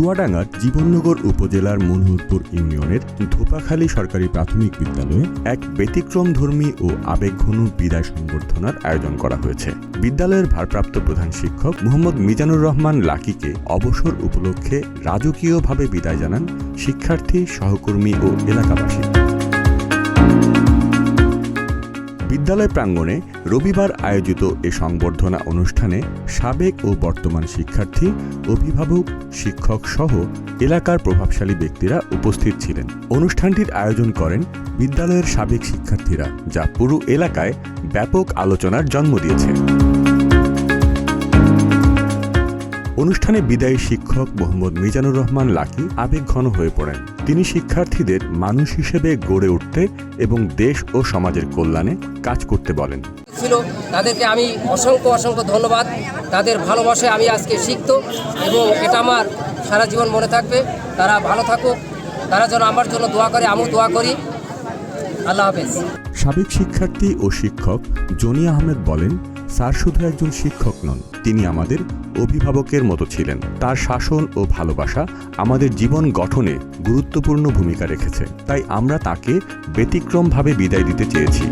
চুয়াডাঙ্গার জীবননগর উপজেলার মনহুরপুর ইউনিয়নের ধোপাখালী সরকারি প্রাথমিক বিদ্যালয়ে এক ব্যতিক্রমধর্মী ও আবেগঘন বিদায় সংবর্ধনার আয়োজন করা হয়েছে। বিদ্যালয়ের ভারপ্রাপ্ত প্রধান শিক্ষক মোহাম্মদ মিজানুর রহমান লাকিকে অবসর উপলক্ষে রাজকীয়ভাবে বিদায় জানান শিক্ষার্থী, সহকর্মী ও এলাকাবাসী। বিদ্যালয় প্রাঙ্গণে রবিবার আয়োজিত এ সংবর্ধনা অনুষ্ঠানে সাবেক ও বর্তমান শিক্ষার্থী, অভিভাবক, শিক্ষক সহ এলাকার প্রভাবশালী ব্যক্তিরা উপস্থিত ছিলেন। অনুষ্ঠানটির আয়োজন করেন বিদ্যালয়ের সাবেক শিক্ষার্থীরা, যা পুরো এলাকায় ব্যাপক আলোচনার জন্ম দিয়েছে। অনুষ্ঠানে বিদায়ী শিক্ষক মোহাম্মদ মিজানুর রহমান লাকি আবেগঘন হয়ে পড়েন। তিনি শিক্ষার্থীদের মানুষ হিসেবে গড়ে উঠতে এবং দেশ ও সমাজের কল্যাণে কাজ করতে বলেন। তাদেরকে আমি অসংখ্য ধন্যবাদ। তাদের ভালোবাসায় আমি আজকে শিখত এবং এটা আমার সারা জীবন মনে থাকবে। তারা ভালো থাকুক, তারা যেন আমার জন্য দোয়া করে, আমিও দোয়া করি। আল্লাহ হাফেজ। সাবেক শিক্ষার্থী ও শিক্ষক জনি আহমেদ বলেন, স্যার শুধু একজন শিক্ষক নন, তিনি আমাদের অভিভাবকের মতো ছিলেন। তার শাসন ও ভালোবাসা আমাদের জীবন গঠনে গুরুত্বপূর্ণ ভূমিকা রেখেছে, তাই আমরা তাকে ব্যতিক্রমভাবে বিদায় দিতে চেয়েছি।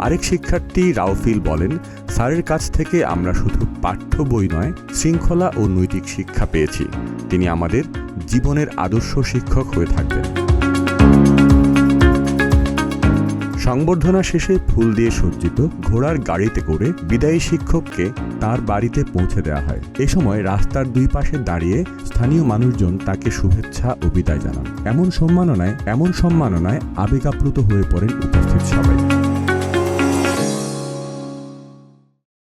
আরেক শিক্ষার্থী রাউফিল বলেন, স্যারের কাছ থেকে আমরা শুধু পাঠ্য বই নয়, শৃঙ্খলা ও নৈতিক শিক্ষা পেয়েছি। তিনি আমাদের জীবনের আদর্শ শিক্ষক হয়ে থাকবেন। সংবর্ধনা শেষে ফুল দিয়ে সজ্জিত ঘোড়ার গাড়িতে করে বিদায়ী শিক্ষককে তার বাড়িতে পৌঁছে দেওয়া হয়। এ সময় রাস্তার দুই পাশে দাঁড়িয়ে স্থানীয় মানুষজন তাকে শুভেচ্ছা ও বিদায় জানান। এমন সম্মাননায় আবেগ আপ্লুত হয়ে পড়েন উপস্থিত সবাই।